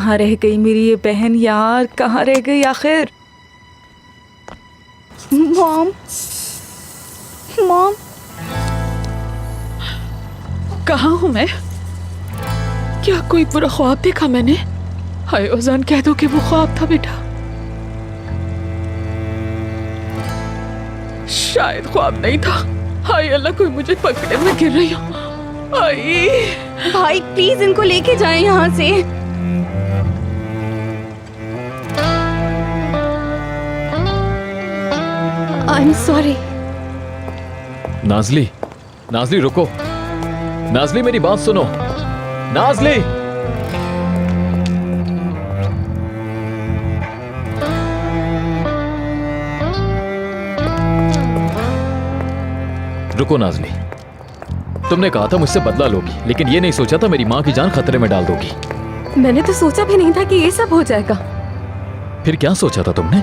कहाँ रह गई मेरी ये बहन यार, कहाँ रह गई आखिर? मॉम, मॉम, कहाँ हूँ मैं? क्या कोई बुरा ख्वाब देखा मैंने? हाय ओजान, कह दो कि वो ख्वाब था बेटा। शायद ख्वाब नहीं था। हाय अल्लाह, कोई मुझे पकड़े, मैं गिर रही हूँ। भाई प्लीज इनको लेके जाएं यहाँ से। I am sorry. Nazli, Nazli रुको। नाज़ली मेरी बात सुनो। नाज़ली, रुको नाज़ली। तुमने कहा था मुझसे बदला लोगी, लेकिन ये नहीं सोचा था मेरी माँ की जान खतरे में डाल दोगी। मैंने तो सोचा भी नहीं था कि ये सब हो जाएगा। फिर क्या सोचा था तुमने?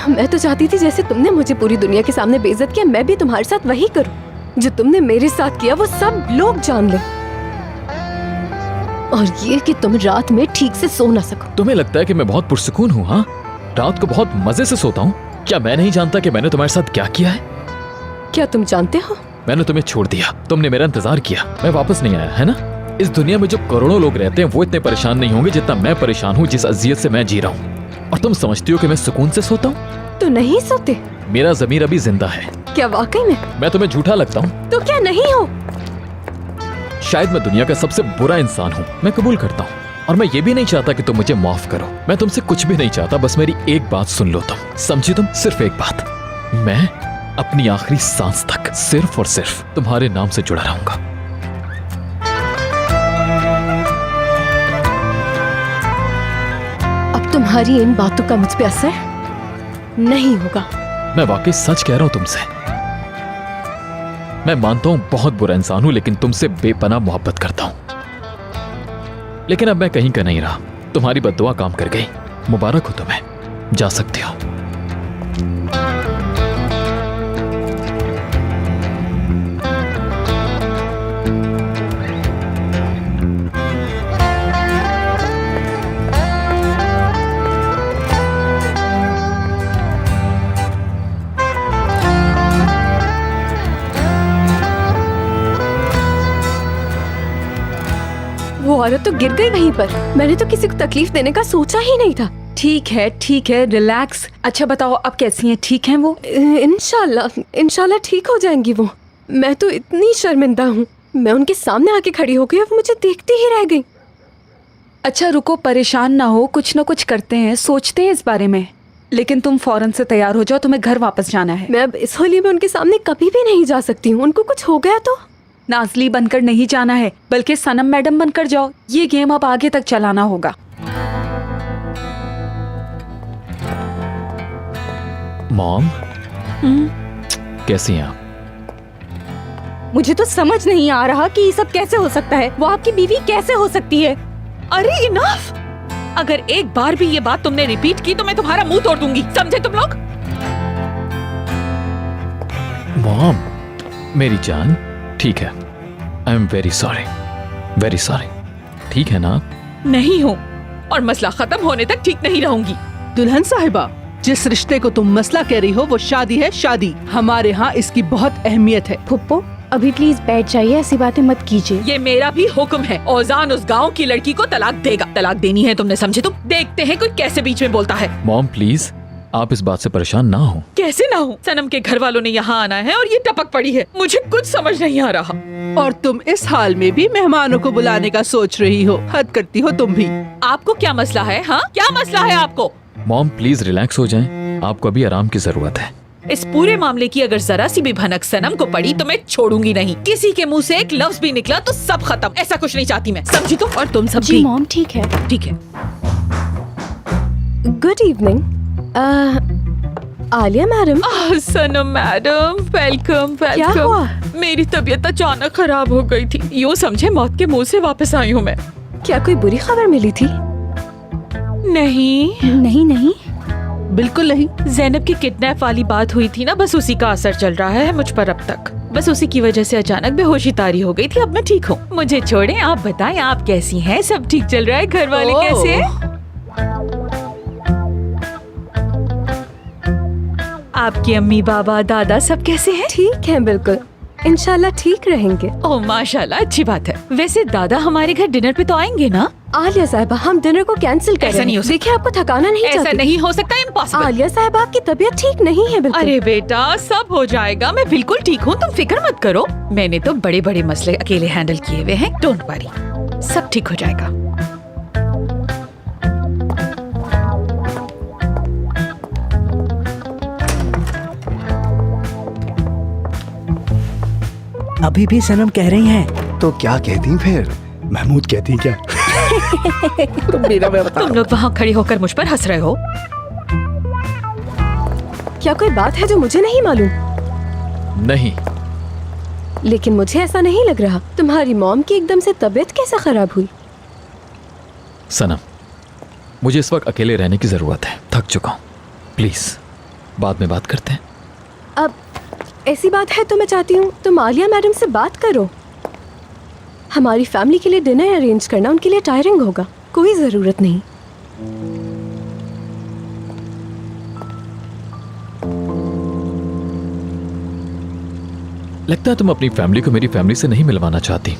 मैं तो चाहती थी जैसे तुमने मुझे पूरी दुनिया के सामने बेइज्जत किया, मैं भी तुम्हारे साथ वही करूं। जो तुमने मेरे साथ किया वो सब लोग जान ले, और ये कि तुम रात में ठीक से सो ना सको। तुम्हें लगता है कि मैं बहुत पुरसुकून हूँ? हाँ, रात को बहुत मजे से सोता हूँ। क्या मैं नहीं जानता कि मैंने तुम्हारे साथ क्या किया है? क्या तुम जानते हो? मैंने तुम्हें छोड़ दिया, तुमने मेरा इंतजार किया, मैं वापस नहीं आया, है ना? इस दुनिया में जो करोड़ों लोग रहते हैं वो इतने परेशान नहीं होंगे जितना मैं परेशान हूँ, जिस अजियत से मैं जी रहा हूँ। और तुम समझती हो कि मैं सुकून से सोता हूँ? तो नहीं सोते? मेरा ज़मीर अभी जिंदा है। क्या वाकई में? मैं तुम्हें झूठा लगता हूँ? तो क्या नहीं हो? शायद मैं दुनिया का सबसे बुरा इंसान हूँ, मैं कबूल करता हूँ। और मैं ये भी नहीं चाहता कि तुम मुझे माफ करो। मैं तुमसे कुछ भी नहीं चाहता, बस मेरी एक बात सुन लो तुम। समझी तुम? सिर्फ एक बात। मैं अपनी आखिरी सांस तक सिर्फ और सिर्फ तुम्हारे नाम से जुड़ा रहूंगा। अब तुम्हारी इन बातों का मुझ पे असर नहीं होगा। मैं वाकई सच कह रहा हूं तुमसे। मैं मानता हूं बहुत बुरा इंसान हूं, लेकिन तुमसे बेपनाह मोहब्बत करता हूं। लेकिन अब मैं कहीं का नहीं रहा, तुम्हारी बद्दुआ काम कर गई। मुबारक हो तुम्हें, जा सकते हो। वो औरत तो गिर गई वहीं पर। मैंने तो किसी को तकलीफ देने का सोचा ही नहीं था। ठीक है, रिलैक्स। अच्छा बताओ, अब कैसी हैं? ठीक हैं वो? इंशाल्लाह ठीक हो जाएंगी वो। मैं तो इतनी शर्मिंदा हूँ, मैं उनके सामने आके खड़ी हो गई और वो मुझे देखती ही रह गई। अच्छा रुको, परेशान ना हो, कुछ ना कुछ करते हैं, सोचते हैं इस बारे में। लेकिन तुम फौरन से तैयार हो जाओ, तुम्हें घर वापस जाना है। मैं अब इस होली में उनके सामने कभी भी नहीं जा सकती हूँ। उनको कुछ हो गया तो? नाज़ली बनकर नहीं जाना है, बल्कि सनम मैडम बनकर जाओ। ये गेम अब आगे तक चलाना होगा। मॉम, कैसी हैं आप? मुझे तो समझ नहीं आ रहा कि ये सब कैसे हो सकता है। वो आपकी बीवी कैसे हो सकती है? अरे इनफ! अगर एक बार भी ये बात तुमने रिपीट की तो मैं तुम्हारा मुंह तोड़ दूंगी, समझे तुम लोग? मॉम, मेरी जान, ठीक है। I am very sorry, very sorry. ठीक है ना? नहीं हूँ, और मसला खत्म होने तक ठीक नहीं रहूंगी। दुल्हन साहिबा, जिस रिश्ते को तुम मसला कह रही हो वो शादी है, शादी। हमारे यहाँ इसकी बहुत अहमियत है। फुप्पो अभी प्लीज बैठ जाइए, ऐसी बातें मत कीजिए। ये मेरा भी हुक्म है। औजान उस गांव की लड़की को तलाक देगा। तलाक देनी है तुमने, समझे तुम? देखते हैं कोई कैसे बीच में बोलता है। मॉम प्लीज, आप इस बात से परेशान ना हो। कैसे ना हो? सनम के घर वालों ने यहाँ आना है और ये टपक पड़ी है। मुझे कुछ समझ नहीं आ रहा। और तुम इस हाल में भी मेहमानों को बुलाने का सोच रही हो। हद करती हो तुम भी। आपको क्या मसला है? हाँ, क्या मसला है आपको? मॉम प्लीज रिलैक्स हो जाएं, आपको अभी आराम की जरूरत है। इस पूरे मामले की अगर जरा सी भी भनक सनम को पड़ी तो मैं छोड़ूंगी नहीं। किसी के मुंह से एक लफ्ज भी निकला तो सब खत्म। ऐसा कुछ नहीं चाहती मैं, समझी तुम? और तुम सब जी भी। मॉम ठीक है। ठीक है। Good evening Alia madam. Sanam madam, welcome क्या वेलकम। हुआ? मेरी तबीयत अचानक खराब हो गई थी। यूँ समझे मौत के मुंह से वापस आई हूँ मैं। क्या कोई बुरी खबर मिली थी? नहीं नहीं बिल्कुल नहीं। ज़ैनब की किडनैप वाली बात हुई थी ना, बस उसी का असर चल रहा है मुझ पर अब तक। बस उसी की वजह से अचानक बेहोशी तारी हो गई थी। अब मैं ठीक हूँ। मुझे छोड़े, आप बताएं आप कैसी हैं? सब ठीक चल रहा है? घर वाले ओह। कैसे हैं? आपकी अम्मी पापा दादा सब कैसे हैं? ठीक है, बिल्कुल इंशाल्लाह ठीक रहेंगे। ओह माशाल्लाह, अच्छी बात है। वैसे दादा हमारे घर डिनर पे तो आएंगे ना? आलिया साहिबा, हम डिनर को कैंसिल कर ऐसा रहे नहीं हैं। हो देखिए, आपको थकाना नहीं ऐसा चाहती। नहीं हो सकता, इम्पॉसिबल। आलिया साहिबा, आपकी तबीयत ठीक नहीं है बिल्कुल। अरे बेटा, सब हो जाएगा। मैं बिल्कुल ठीक हूँ, तुम फिक्र मत करो। मैंने तो बड़े बड़े मसले अकेले हैंडल किए हुए हैं। डोंट वरी, सब ठीक हो जाएगा। अभी भी सनम कह रही हैं। तो क्या कहती फिर? महमूद कहती क्या? तुम भी ना, मैं बता तुम लोग वहाँ खड़े होकर मुझ पर हंस रहे हो। क्या कोई बात है जो मुझे नहीं मालूम? नहीं, लेकिन मुझे ऐसा नहीं लग रहा। तुम्हारी मॉम की एकदम से तबीयत कैसे खराब हुई? सनम, मुझे इस वक्त अकेले रहने की जरूरत है। थक चुका हूँ। प्लीज बाद में बात करते हैं। अब ऐसी बात है तो मैं चाहती हूँ तुम आलिया मैडम से बात करो। हमारी फैमिली के लिए डिनर अरेंज करना उनके लिए टायरिंग होगा। कोई जरूरत नहीं। लगता है तुम अपनी फैमिली को मेरी फैमिली से नहीं मिलवाना चाहती।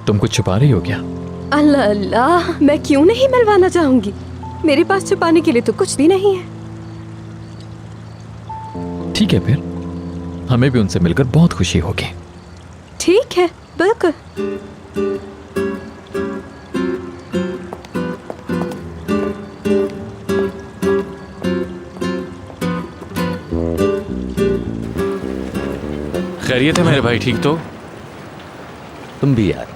तुम कुछ छुपा रही हो क्या? अल्लाह अल्लाह, मैं क्यों नहीं मिलवाना चाहूंगी? मेरे पास छुपाने के लिए तो कुछ भी नहीं है। ठीक है, फिर हमें भी उनसे मिलकर बहुत खुशी होगी। ठीक है, बिल्कुल। खैरियत है मेरे भाई? ठीक तो? तुम भी यार।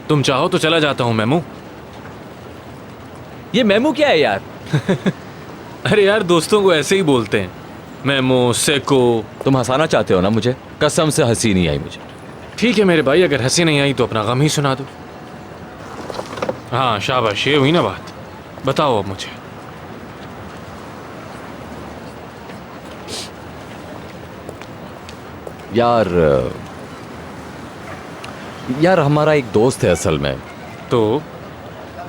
तुम चाहो तो चला जाता हूं मेमू। ये मेमू क्या है यार? अरे यार, दोस्तों को ऐसे ही बोलते हैं, मेमो, सेको। तुम हंसाना चाहते हो ना मुझे? कसम से हंसी नहीं आई मुझे। ठीक है मेरे भाई, अगर हंसी नहीं आई तो अपना गम ही सुना दो। हाँ शाबाश, ये हुई ना बात। बताओ अब मुझे। यार हमारा एक दोस्त है असल में। तो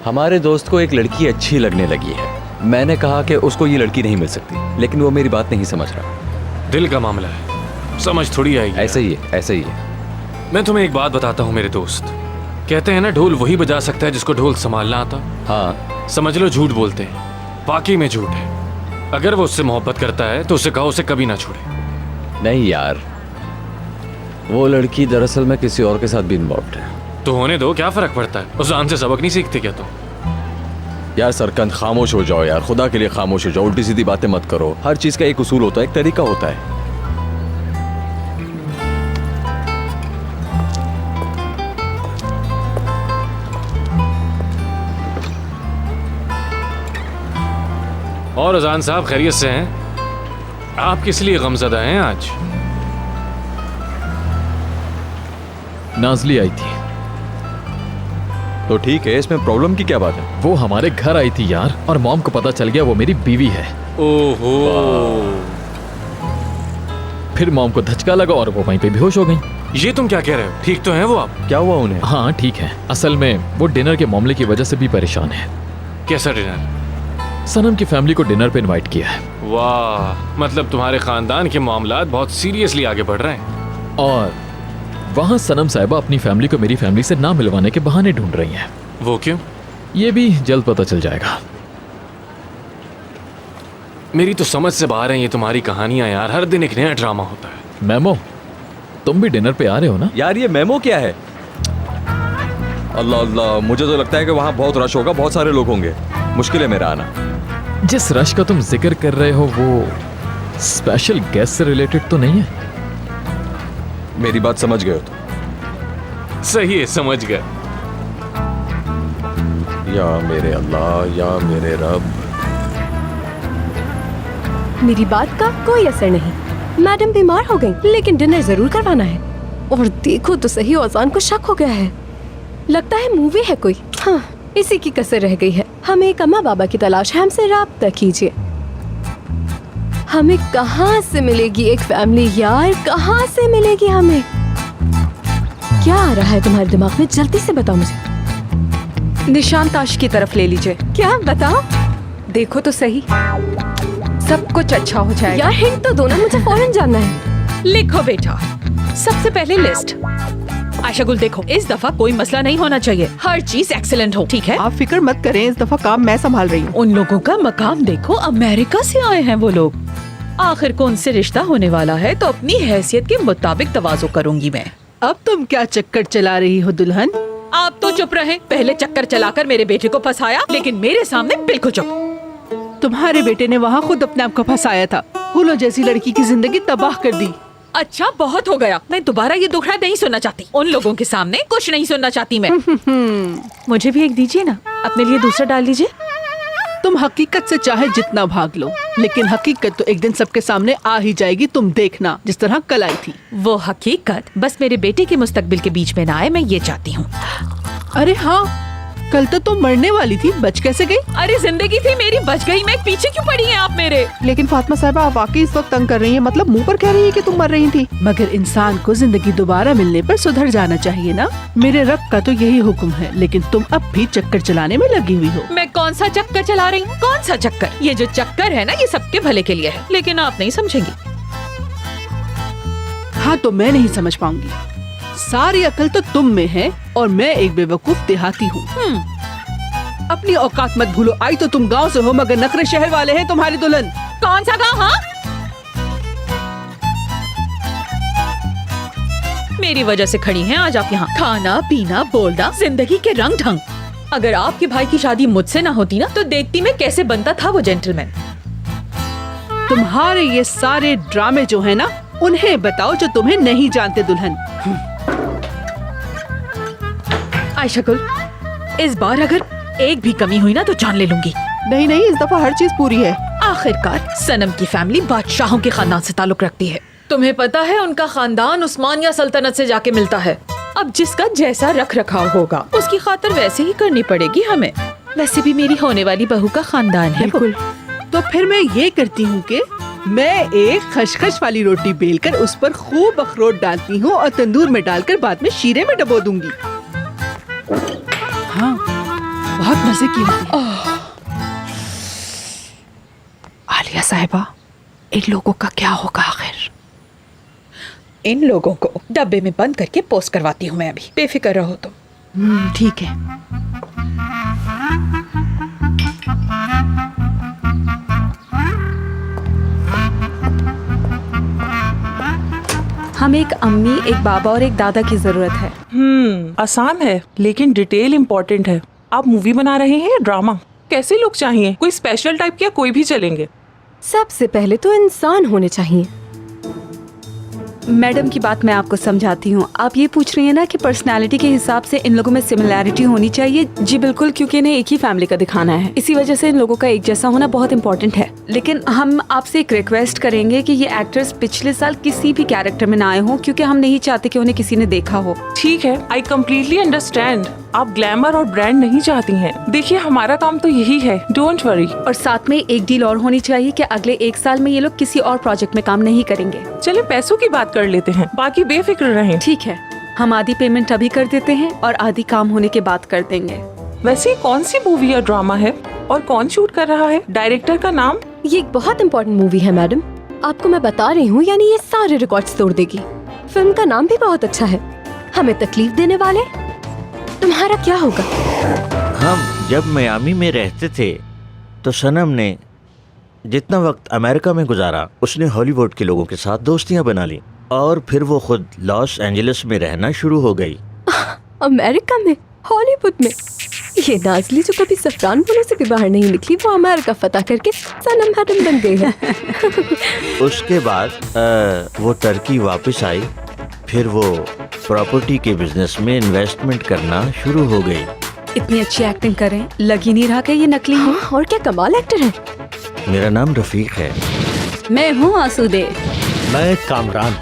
हमारे दोस्त को एक लड़की अच्छी लगने लगी है। मैंने कहा कि उसको ये लड़की नहीं मिल सकती, लेकिन वो मेरी बात नहीं समझ रहा। दिल का मामला है, समझ थोड़ी आएगी। ऐसे ही है, ऐसे ही है। मैं तुम्हें एक बात बताता हूँ मेरे दोस्त। कहते हैं ना, ढोल वही बजा सकता है जिसको ढोल संभालना आता। हाँ, समझ लो झूठ बोलते हैं, वाकई में झूठ है। अगर वो उससे मोहब्बत करता है तो उसे कहो उसे कभी ना छोड़े। नहीं यार, वो लड़की दरअसल में किसी और के साथ भी इन्वॉल्व है। तो होने दो, क्या फर्क पड़ता है? उस जान से सबक नहीं सीखते क्या तुम? यार सरकंद, खामोश हो जाओ यार, खुदा के लिए खामोश हो जाओ। उल्टी सीधी बातें मत करो। हर चीज का एक उसूल होता है, एक तरीका होता है। और अजान साहब खैरियत से हैं? आप किस लिए गमज़दा हैं आज? नाजली आई थी। तो ठीक है, इसमें प्रॉब्लम की क्या बात है? वो हमारे घर आई थी यार, और मॉम को पता चल गया वो मेरी बीवी है। ओहो। फिर मॉम को धचका लगा और वो वहीं पे बेहोश हो गई। ये तुम क्या कह रहे हो? ठीक तो हैं वो आप? क्या हुआ उन्हें? हाँ ठीक है, असल में वो डिनर के मामले की वजह से भी परेशान है। कैसा डिनर? सनम की फैमिली को डिनर पे इनवाइट किया है। वाह, मतलब तुम्हारे खानदान के मामलात बहुत सीरियसली आगे बढ़ रहे हैं। और वहाँ सनम साहिबा अपनी फैमिली को मेरी फैमिली से ना मिलवाने के बहाने ढूंढ रही हैं। वो क्यों? ये भी जल्द पता चल जाएगा। मेरी तो समझ से बाहर है ये तुम्हारी कहानियां यार। हर दिन एक नया ड्रामा होता है। मैमो, तुम भी डिनर पे आ रहे हो ना? यार ये मेमो क्या है? अल्लाह अल्लाह, मुझे तो लगता है कि वहाँ बहुत रश होगा, बहुत सारे लोग होंगे। मुश्किल है मेरा आना। जिस रश का तुम जिक्र कर रहे हो वो स्पेशल गेस्ट से रिलेटेड तो नहीं है? मेरी बात समझ गए हो तो? सही है, समझ गए। या मेरे अल्लाह, या मेरे रब। मेरी बात का कोई असर नहीं। मैडम बीमार हो गई, लेकिन डिनर जरूर करवाना है। और देखो तो सही, औजान को शक हो गया है। लगता है मूवी है कोई। हाँ, इसी की कसर रह गई है। हमें एक अम्मा बाबा की तलाश है, हमसे राब्ता कीजिए। हमें कहाँ से मिलेगी एक फैमिली यार, कहाँ से मिलेगी हमें? क्या आ रहा है तुम्हारे दिमाग में? जल्दी से बताओ मुझे। निशान ताश की तरफ ले लीजिए। क्या बताओ? देखो तो सही, सब कुछ अच्छा हो जाएगा। यार हिंट तो दो ना, मुझे फौरन जानना है। लिखो बेटा, सबसे पहले लिस्ट। आयशा गुल देखो, इस दफा कोई मसला नहीं होना चाहिए, हर चीज एक्सीलेंट हो, ठीक है? आप फिक्र मत करें, इस दफा काम मैं संभाल रही हूँ। उन लोगों का मकाम देखो, अमेरिका से आए हैं वो लोग। आखिर कौन से रिश्ता होने वाला है तो अपनी हैसियत के मुताबिक तवाज़ो करूंगी मैं। अब तुम क्या चक्कर चला रही हो दुल्हन? आप तो चुप रहे, पहले चक्कर चलाकर मेरे बेटे को फंसाया, लेकिन मेरे सामने बिल्कुल चुप। तुम्हारे बेटे ने वहाँ खुद अपने आप को फंसाया था, हुलो जैसी लड़की की जिंदगी तबाह कर दी। अच्छा बहुत हो गया, मैं दोबारा ये दुखड़ा नहीं सुनना चाहती। उन लोगों के सामने कुछ नहीं सुनना चाहती मैं। मुझे भी एक दीजिए ना, अपने लिए दूसरा डाल लीजिए। तुम हकीकत से चाहे जितना भाग लो, लेकिन हकीकत तो एक दिन सबके सामने आ ही जाएगी, तुम देखना, जिस तरह कल आई थी। वो हकीकत बस मेरे बेटे के मुस्तकबिल के बीच में ना आए, मैं ये चाहती हूँ। अरे हाँ, कल तो तुम मरने वाली थी, बच कैसे गई? अरे जिंदगी थी मेरी, बच गई मैं, पीछे क्यों पड़ी हैं आप मेरे? लेकिन फातिमा साहिबा, आप वाकई इस वक्त तंग कर रही हैं, मतलब मुंह पर कह रही है कि तुम मर रही थी। मगर इंसान को जिंदगी दोबारा मिलने पर सुधर जाना चाहिए ना। मेरे रब का तो यही हुक्म है, लेकिन तुम अब भी चक्कर चलाने में लगी हुई हो। मैं कौन सा चक्कर चला रही हूँ? कौन सा चक्कर? ये जो चक्कर है ना, ये सबके भले के लिए है, लेकिन आप नहीं समझेंगी। हाँ तो मैं नहीं समझ पाऊंगी, सारी अकल तो तुम में है और मैं एक बेवकूफ देहाती हूँ। अपनी औकात मत भूलो, आई तो तुम गांव से हो मगर नखरे शहर वाले हैं तुम्हारी दुल्हन। कौन सा गाँव? हाँ, मेरी वजह से खड़ी हैं आज आप यहाँ। खाना पीना बोलना, जिंदगी के रंग ढंग। अगर आपके भाई की शादी मुझसे ना होती ना, तो देखती मैं कैसे बनता था वो जेंटलमैन। तुम्हारे ये सारे ड्रामे जो है ना, उन्हें बताओ जो तुम्हें नहीं जानते दुल्हन। आयशा गुल, इस बार अगर एक भी कमी हुई ना तो जान ले लूंगी। नहीं नहीं, इस दफा हर चीज पूरी है। आखिरकार सनम की फैमिली बादशाहों के खानदान से ताल्लुक रखती है। तुम्हें पता है उनका खानदान उस्मानिया सल्तनत से जाके मिलता है। अब जिसका जैसा रख रखाव होगा उसकी खातिर वैसे ही करनी पड़ेगी हमें। वैसे भी मेरी होने वाली बहू का खानदान है। बिल्कुल। तो फिर मैं ये करती हूँ कि मैं एक खशखश वाली रोटी बेलकर उस पर खूब अखरोट डालती हूँ और तंदूर में डालकर बाद में शीरे में डबो दूंगी। हाँ, बहुत मजे की होती है। आलिया साहिबा, इन लोगों का क्या होगा आखिर? इन लोगों को डब्बे में बंद करके पोस्ट करवाती हूँ मैं अभी, बेफिक्र रहो तुम। ठीक है। हमें एक अम्मी, एक बाबा और एक दादा की जरूरत है। आसान है लेकिन डिटेल इम्पोर्टेंट है। आप मूवी बना रहे हैं या ड्रामा? कैसे लोग चाहिए? कोई स्पेशल टाइप के या कोई भी चलेंगे? सबसे पहले तो इंसान होने चाहिए। मैडम की बात मैं आपको समझाती हूँ। आप ये पूछ रही हैं ना कि पर्सनालिटी के हिसाब से इन लोगों में सिमिलैरिटी होनी चाहिए। जी बिल्कुल, क्योंकि इन्हें एक ही फैमिली का दिखाना है, इसी वजह से इन लोगों का एक जैसा होना बहुत इंपॉर्टेंट है। लेकिन हम आपसे एक रिक्वेस्ट करेंगे कि ये एक्टर्स पिछले साल किसी भी कैरेक्टर में ना आए हों, क्योंकि हम नहीं चाहते कि उन्हें किसी ने देखा हो। ठीक है, आई कम्प्लीटली अंडरस्टैंड। आप ग्लैमर और ब्रांड नहीं चाहती हैं। देखिए हमारा काम तो यही है, डोंट वरी। और साथ में एक डील और होनी चाहिए कि अगले 1 साल में ये लोग किसी और प्रोजेक्ट में काम नहीं करेंगे। चलिए पैसों की बात कर लेते हैं, बाकी बेफिक्र रहें। ठीक है, हम आधी पेमेंट अभी कर देते हैं और आधी काम होने के बाद कर देंगे। वैसे कौन सी मूवी या ड्रामा है और कौन शूट कर रहा है? डायरेक्टर का नाम? ये एक बहुत इम्पोर्टेंट मूवी है मैडम, आपको मैं बता रही हूँ, यानी ये सारे रिकॉर्ड्स तोड़ देगी। फिल्म का नाम भी बहुत अच्छा है, हमें तकलीफ देने वाले। तुम्हारा क्या होगा? हम जब मियामी में रहते थे तो सनम ने जितना वक्त अमेरिका में गुजारा उसने हॉलीवुड के लोगों के साथ दोस्तियां बना ली और फिर वो खुद लॉस एंजलिस में रहना शुरू हो गई। अमेरिका में? हॉलीवुड में? ये नाज़ली जो कभी सफरान बोलों से भी बाहर नहीं निकली, वो अमेरिका फतह करके सनम मैडम बन गई है। उसके बाद वो टर्की वापस आई, फिर वो प्रॉपर्टी के बिजनेस में इन्वेस्टमेंट करना शुरू हो गई। इतनी अच्छी एक्टिंग करें, लग ही नहीं रहा कि ये नकली है। हाँ, और क्या कमाल एक्टर है। मेरा नाम रफीक है। मैं हूँ आसूदे। मैं कामरान।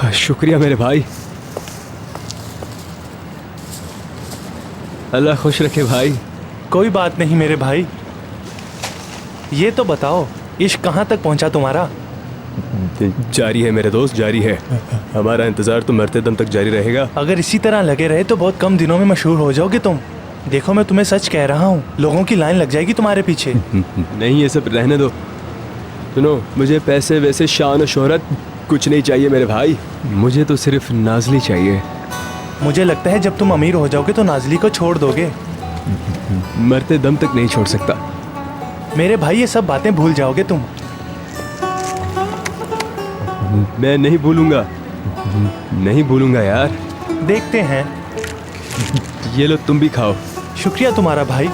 शुक्रिया मेरे भाई, अल्लाह खुश रखे भाई। कोई बात नहीं मेरे भाई। ये तो बताओ इश्क कहाँ तक पहुँचा तुम्हारा? जारी है मेरे दोस्त, जारी है। हमारा इंतजार तो मरते दम तक जारी रहेगा। अगर इसी तरह लगे रहे तो बहुत कम दिनों में मशहूर हो जाओगे तुम। देखो मैं तुम्हें सच कह रहा हूँ, लोगों की लाइन लग जाएगी तुम्हारे पीछे। नहीं, ये सब रहने दो। सुनो, मुझे पैसे वैसे शान और शोहरत कुछ नहीं चाहिए मेरे भाई, मुझे तो सिर्फ नाज़ली चाहिए। मुझे लगता है जब तुम अमीर हो जाओगे तो नाज़ली को छोड़ दोगे। मरते दम तक नहीं छोड़ सकता मेरे भाई, ये सब बातें भूल जाओगे तुम। मैं नहीं भूलूंगा, नहीं भूलूंगा यार। देखते हैं। ये लो, तुम भी खाओ। शुक्रिया तुम्हारा भाई।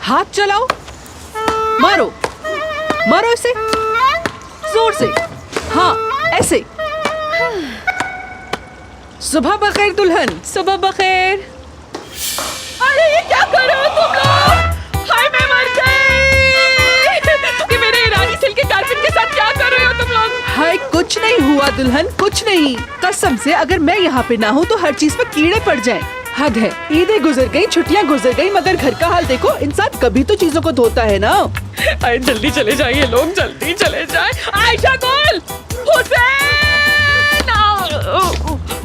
हाथ चलाओ, मारो मारो इसे जोर से। हाँ, ऐसे। सुबह बखैर दुल्हन। सुबह बखैर। अरे ये क्या कर रहे हो तुम लोग? हाय मैं मर गई। ये मेरे ईरानी सिल्क के कारपेट के साथ क्या कर रहे हो तुम लोग? हाय, कुछ नहीं हुआ दुल्हन, कुछ नहीं। कसम से अगर मैं यहाँ पे ना हूँ तो हर चीज पे कीड़े पड़ जाएं। हद है। ईदें गुजर गई, छुट्टियाँ गुजर गई, मगर घर का हाल देखो। इंसान कभी तो चीजों को धोता है ना। अरे जल्दी चले जाइए लोग, जल्दी चले जाए। आयशा गोल, हुसैन,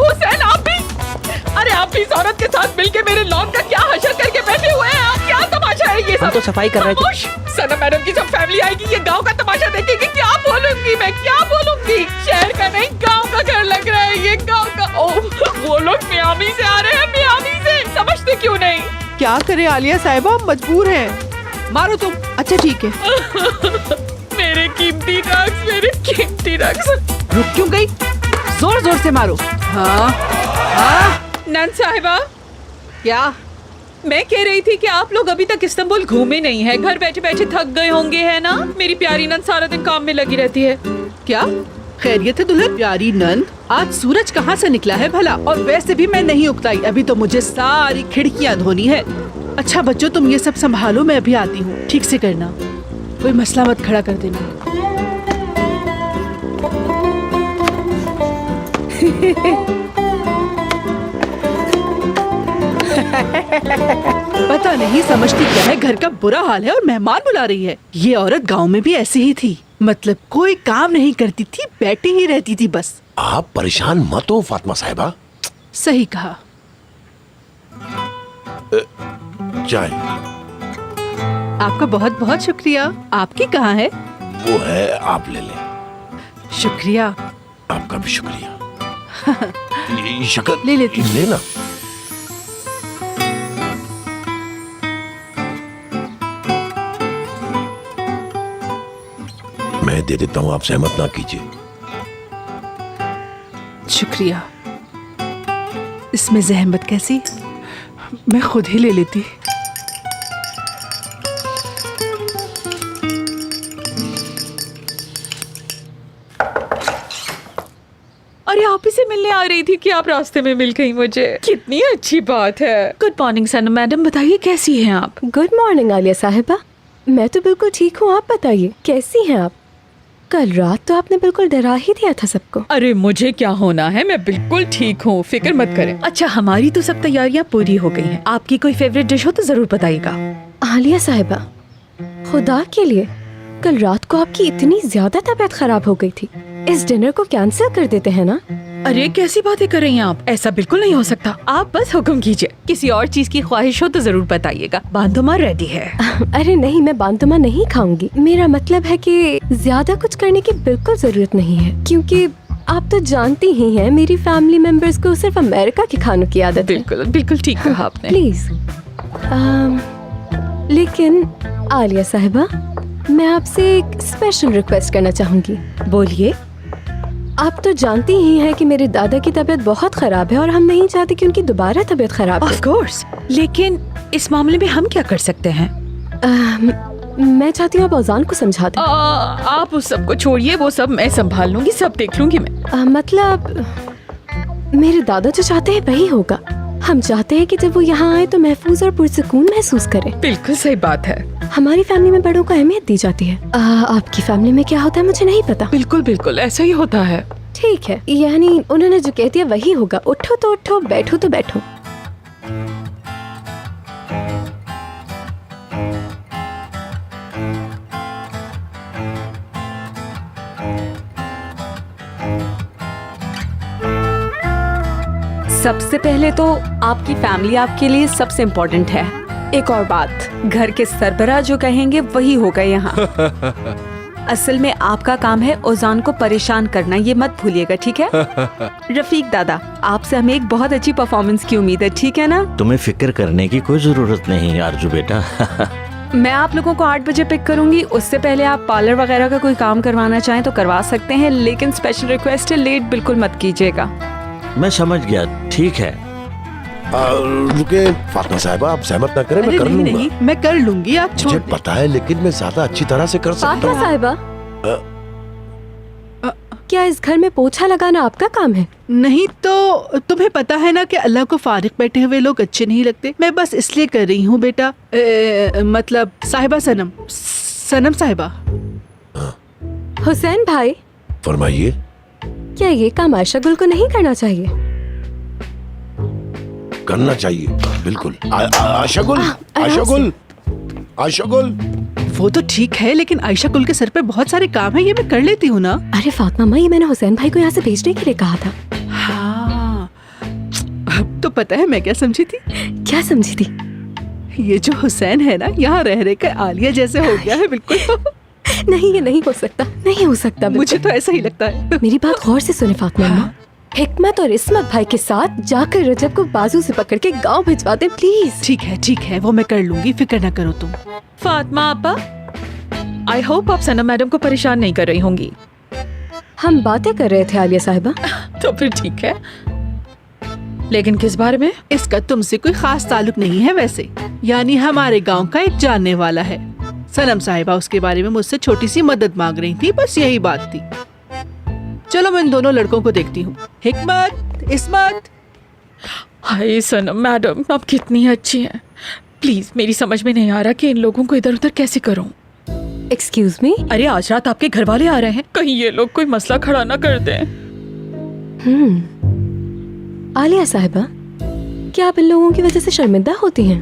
हुसैन आप भी। अरे आप भी इस औरत के साथ मिलके मेरे लॉन का क्या हशर करके बैठे हुए हैं? आप क्या तमाशा है ये सब? हम तो सफाई कर रहे थे। सनम मैडम की सब फैमिली आएगी, ये गांव का तमाशा देखेगी। क्या बोलूंगी मैं, क्या बोलूंगी? शहर का नहीं, गांव का घर लग रहा है ये, गांव का। ओह, वो लोग मियामी से आ रहे हैं, मियामी से। समझते क्यों नहीं? क्या करे आलिया साहिबा, मजबूर हैं। मारो तुम। अच्छा ठीक है। मेरे कीमती रक्स, मेरे कीमती रक्स। रुक क्यों गई? जोर जोर से मारो। हाँ हाँ। नन साहिबा, क्या? मैं कह रही थी कि आप लोग अभी तक इस्तांबुल घूमे नहीं है। घर बैठे बैठे थक गए होंगे, है ना? मेरी प्यारी नन सारा दिन काम में लगी रहती है। क्या खैरियत है दुल्हन? प्यारी नंद, आज सूरज कहाँ से निकला है भला? और वैसे भी मैं नहीं उगताई, अभी तो मुझे सारी खिड़कियाँ धोनी है। अच्छा बच्चों, तुम ये सब संभालो, मैं अभी आती हूँ। ठीक से करना, कोई मसला मत खड़ा कर देना। पता नहीं समझती क्या है, घर का बुरा हाल है और मेहमान बुला रही है। ये औरत गांव में भी ऐसी ही थी, मतलब कोई काम नहीं करती थी, बैठी ही रहती थी बस। आप परेशान मत हो फातिमा साहिबा। सही कहा। चाय। आपका बहुत बहुत शुक्रिया। आपकी कहाँ है? वो है, आप ले लें। शुक्रिया। आपका भी शुक्रिया। शक्कर ले लेती हूँ। लेना। मैं दे देता हूँ, आप सहमत ना कीजिए। शुक्रिया। इसमें जहमत कैसी, मैं खुद ही ले लेती। अरे आप ही से मिलने आ रही थी कि आप रास्ते में मिल गई मुझे। कितनी अच्छी बात है। गुड मॉर्निंग सनम मैडम, बताइए कैसी हैं आप? गुड मॉर्निंग आलिया साहिबा, मैं तो बिल्कुल ठीक हूँ। आप बताइए कैसी हैं आप? कल रात तो आपने बिल्कुल डरा ही दिया था सबको। अरे मुझे क्या होना है, मैं बिल्कुल ठीक हूँ, फिक्र मत करें। अच्छा, हमारी तो सब तैयारियाँ पूरी हो गई हैं। आपकी कोई फेवरेट डिश हो तो जरूर बताइएगा। आलिया साहिबा, खुदा के लिए, कल रात को आपकी इतनी ज्यादा तबीयत खराब हो गई थी, इस डिनर को कैंसिल कर देते हैं ना? अरे कैसी बातें कर रही हैं आप? ऐसा बिल्कुल नहीं हो सकता। आप बस हुक्म कीजिए। किसी और चीज की ख्वाहिश हो तो जरूर बताइएगा। बांधुमा रेडी है। अरे नहीं, मैं बांधुमा नहीं खाऊंगी। मेरा मतलब है कि ज्यादा कुछ करने की बिल्कुल जरूरत नहीं है, क्योंकि आप तो जानती ही हैं मेरी फैमिली मेंबर्स को सिर्फ अमेरिका के खानों की आदत है। बिल्कुल बिल्कुल ठीक कहा आपने। प्लीज। लेकिन आलिया साहिबा, मैं आपसे एक स्पेशल रिक्वेस्ट करना चाहूंगी। बोलिए। आप तो जानती ही हैं कि मेरे दादा की तबीयत बहुत खराब है और हम नहीं चाहते कि उनकी दोबारा तबीयत खराब हो। ऑफ कोर्स, लेकिन इस मामले में हम क्या कर सकते हैं? मैं चाहती हूँ आप औजान को समझा दें। आप उस सब को छोड़िए, वो सब मैं संभाल लूंगी, सब देख लूंगी मैं। मतलब मेरे दादा जो चाहते हैं वही होगा। हम चाहते हैं कि जब वो यहाँ आए तो महफूज और पुरसुकून महसूस करें। बिल्कुल सही बात है। हमारी फैमिली में बड़ों को अहमियत दी जाती है। आपकी फैमिली में क्या होता है मुझे नहीं पता। बिल्कुल बिल्कुल ऐसा ही होता है। ठीक है, यानी उन्होंने जो कह दिया वही होगा। उठो तो उठो, बैठो तो बैठो। सबसे पहले तो आपकी फैमिली आपके लिए सबसे इम्पोर्टेंट है। एक और बात, घर के सरबराह जो कहेंगे वही होगा यहाँ। असल में आपका काम है ओजान को परेशान करना, ये मत भूलिएगा, ठीक है? रफीक दादा, आपसे हमें एक बहुत अच्छी परफॉर्मेंस की उम्मीद है, ठीक है ना? तुम्हें फिक्र करने की कोई जरूरत नहीं आरजू बेटा। मैं आप लोगों को 8 बजे पिक करूंगी। उससे पहले आप पार्लर वगैरह का कोई काम करवाना चाहें तो करवा सकते हैं, लेकिन स्पेशल रिक्वेस्ट है, लेट बिल्कुल मत कीजिएगा। मैं समझ गया, ठीक है। रुके फातिमा साहिबा, आप सहमत ना करें, मैं कर लूंगा। नहीं, मैं कर लूंगी, आप छोड़ मुझे पता है, लेकिन मैं ज्यादा अच्छी तरह से कर सकता फातिमा हूँ। साहिबा, क्या इस घर में पोछा लगाना आपका काम है? नहीं तो तुम्हें पता है ना कि अल्लाह को फारिग बैठे हुए लोग अच्छे नहीं लगते। मैं बस इसलिए कर रही हूँ बेटा। मतलब साहिबा, सनम साहिबा। हुसैन भाई, फरमाइए। क्या ये काम आयशा गुल को नहीं करना चाहिए? करना चाहिए, बिल्कुल। आयशा गुल, आयशा गुल, आयशा गुल। वो तो ठीक है, लेकिन आयशा गुल के सर पे बहुत सारे काम है, ये मैं कर लेती हूँ ना। अरे फातिमा माँ, ये मैंने हुसैन भाई को यहाँ से भेजने के लिए कहा था। हाँ, अब तो पता है मैं क्या समझी थी? क्या समझी थी? ये जो हुसैन है ना, यहाँ रह रहे का आलिया जैसे हो गया है बिल्कुल। नहीं, ये नहीं हो सकता, नहीं हो सकता। मुझे तो ऐसा ही लगता है। मेरी बात गौर से सुने फातिमा माँ। हिकमत और इस्मत भाई के साथ जाकर रजब को बाजू से पकड़ के गांव भिजवा दे प्लीज। ठीक है, वो मैं कर लूंगी, फिक्र न करो तुम। फातिमा आपा, आई होप आप सनम मैडम को परेशान नहीं कर रही होंगी। हम बातें कर रहे थे आलिया साहिबा। तो फिर ठीक है, लेकिन किस बारे में? इसका तुमसे कोई खास ताल्लुक नहीं है वैसे। यानी हमारे गांव का एक जानने वाला है, सनम साहिबा, उसके बारे में मुझसे छोटी सी मदद मांग रही थी, बस यही बात थी। चलो मैं इन दोनों लड़कों को देखती हूँ। हिकमत, इस्मत। हाय सनम मैडम, आप कितनी अच्छी हैं। प्लीज, मेरी समझ में नहीं आ रहा कि इन लोगों को इधर उधर कैसे करूं। Excuse me? अरे आज रात आपके घर वाले आ रहे हैं, कहीं ये लोग कोई मसला खड़ा ना कर दें। आलिया साहिबा, क्या आप इन लोगों की वजह से शर्मिंदा होती हैं?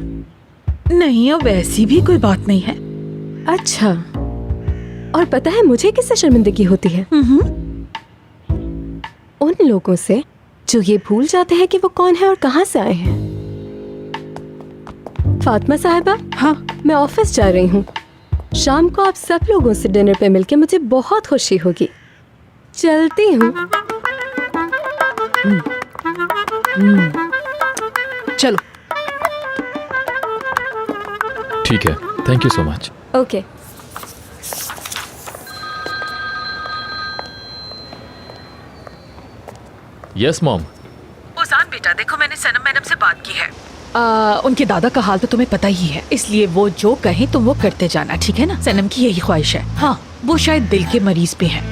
नहीं, अब वैसी भी कोई बात नहीं है। अच्छा, और पता है मुझे किससे शर्मिंदगी होती है? उन लोगों से जो ये भूल जाते हैं कि वो कौन है और कहां से आए हैं। फातिमा साहिबा, हाँ, मैं ऑफिस जा रही हूँ। शाम को आप सब लोगों से डिनर पे मिलके मुझे बहुत खुशी होगी। चलती हूँ। चलो। ठीक है, thank you so much. Okay. Yes mom. Ozan बेटा, देखो मैंने सनम मैडम से बात की है। उनके दादा का हाल तो तुम्हें पता ही है, इसलिए वो जो कहें तुम वो करते जाना, ठीक है ना? सनम की यही ख्वाहिश है। हाँ, वो शायद दिल के मरीज भी हैं,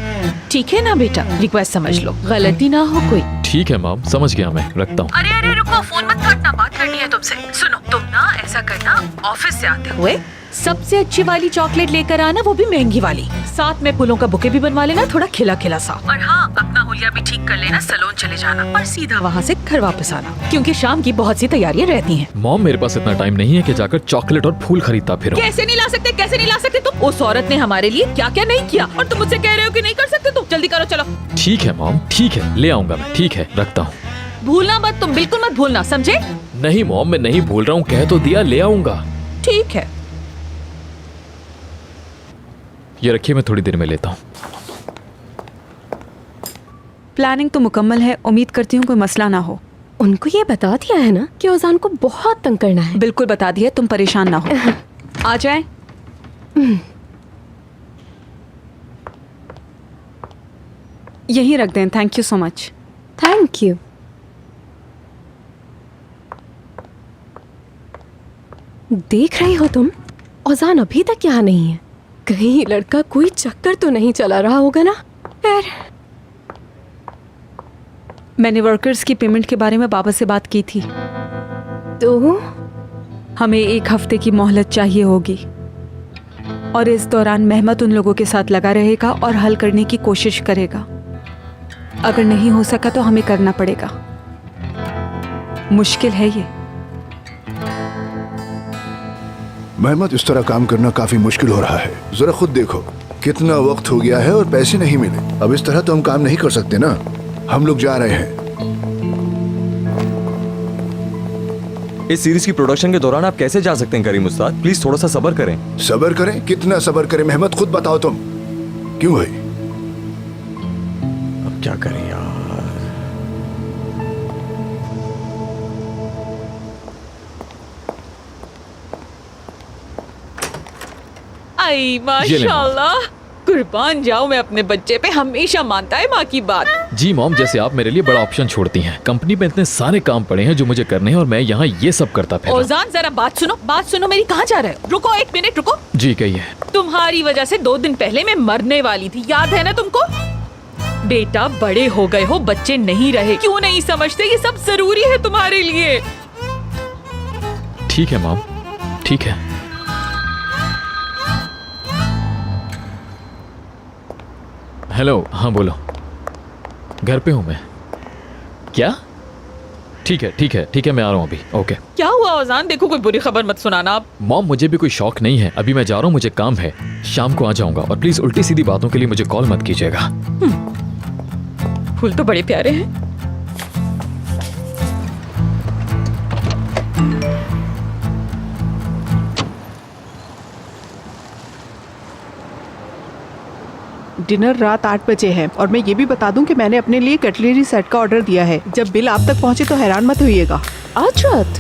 ठीक है ना बेटा? रिक्वेस्ट समझ लो, गलती ना हो कोई। ठीक है मॉम, समझ गया, मैं रखता हूँ। अरे रुको, फोन मत काटना, बात करनी है तुमसे। सुनो, तुम ना ऐसा करना, ऑफिस से आते हुए सबसे अच्छी वाली चॉकलेट लेकर आना, वो भी महंगी वाली। साथ में फूलों का बुके भी बनवा लेना, थोड़ा खिला खिला सा। और हाँ, अपना हुलिया भी ठीक कर लेना, सैलून चले जाना और सीधा वहाँ से घर वापस आना, क्योंकि शाम की बहुत सी तैयारियाँ रहती हैं। मॉम, मेरे पास इतना टाइम नहीं है कि जाकर चॉकलेट और फूल खरीदता फिरूं। कैसे नहीं ला सकते, कैसे नहीं ला सकते तुम? उस औरत ने हमारे लिए क्या क्या नहीं किया, और तुम मुझसे कह रहे हो कि नहीं कर सकते तुम? जल्दी करो, चलो। ठीक है मॉम, ठीक है, ले आऊंगा मैं। ठीक है, रखता हूँ। भूलना मत, तुम बिल्कुल मत भूलना, समझे? नहीं मॉम, मैं नहीं भूल रहा हूँ, कह तो दिया, ले आऊंगा। ठीक है। ये रखिए, मैं थोड़ी देर में लेता हूँ। प्लानिंग तो मुकम्मल है, उम्मीद करती हूँ कोई मसला ना हो। उनको ये बता दिया है ना कि ओजान को बहुत तंग करना है? बिल्कुल बता दिया, तुम परेशान ना हो। आ जाए। यहीं रख दें। Thank you so much. Thank you. देख रही हो तुम, ओजान अभी तक यहाँ नहीं है। कहीं लड़का कोई चक्कर तो नहीं चला रहा होगा ना? खैर, मैंने वर्कर्स की पेमेंट के बारे में बाबा से बात की थी। तो हमें 1 हफ्ते की मोहलत चाहिए होगी और इस दौरान मेहमत उन लोगों के साथ लगा रहेगा और हल करने की कोशिश करेगा। अगर नहीं हो सका तो हमें करना पड़ेगा। मुश्किल है ये। मेहमत, इस तरह काम करना काफी मुश्किल हो रहा है। जरा खुद देखो कितना वक्त हो गया है और पैसे नहीं मिले। अब इस तरह तो हम काम नहीं कर सकते ना। हम लोग जा रहे हैं। इस सीरीज की प्रोडक्शन के दौरान आप कैसे जा सकते हैं करीम उस्ताद? प्लीज थोड़ा सा सब्र करें। सब्र करें? कितना सब्र करें मेहमत, खुद बताओ तुम। क्यों भाई? अब क्या करें यार? आई माशाल्लाह, कुर्बान जाऊं मैं अपने बच्चे पे। हमेशा मानता है माँ की बात। जी मॉम, जैसे आप मेरे लिए बड़ा ऑप्शन छोड़ती हैं। कंपनी में इतने सारे काम पड़े हैं जो मुझे करने हैं और मैं यहाँ ये सब करता फिर। ओजान जरा बात सुनो मेरी। कहाँ जा रहे हो? रुको 1 मिनट रुको। जी कहिए। तुम्हारी वजह से 2 दिन पहले मैं मरने वाली थी, याद है ना तुमको? बेटा बड़े हो गए हो, बच्चे नहीं रहे। क्यों नहीं समझते? ये सब जरूरी है तुम्हारे लिए। ठीक है मॉम, ठीक है। हेलो, हाँ बोलो। घर पे हूँ मैं। क्या? ठीक है, मैं आ रहा हूँ अभी। ओके। क्या हुआ ओजान? देखो कोई बुरी खबर मत सुनाना आप। मॉम, मुझे भी कोई शौक नहीं है। अभी मैं जा रहा हूँ, मुझे काम है। शाम को आ जाऊंगा और प्लीज उल्टी सीधी बातों के लिए मुझे कॉल मत कीजिएगा। फूल तो बड़े प्यारे हैं। डिनर रात 8 बजे है और मैं ये भी बता दूं कि मैंने अपने लिए कटलरी सेट का ऑर्डर दिया है। जब बिल आप तक पहुंचे तो हैरान मत होइएगा। आज रात?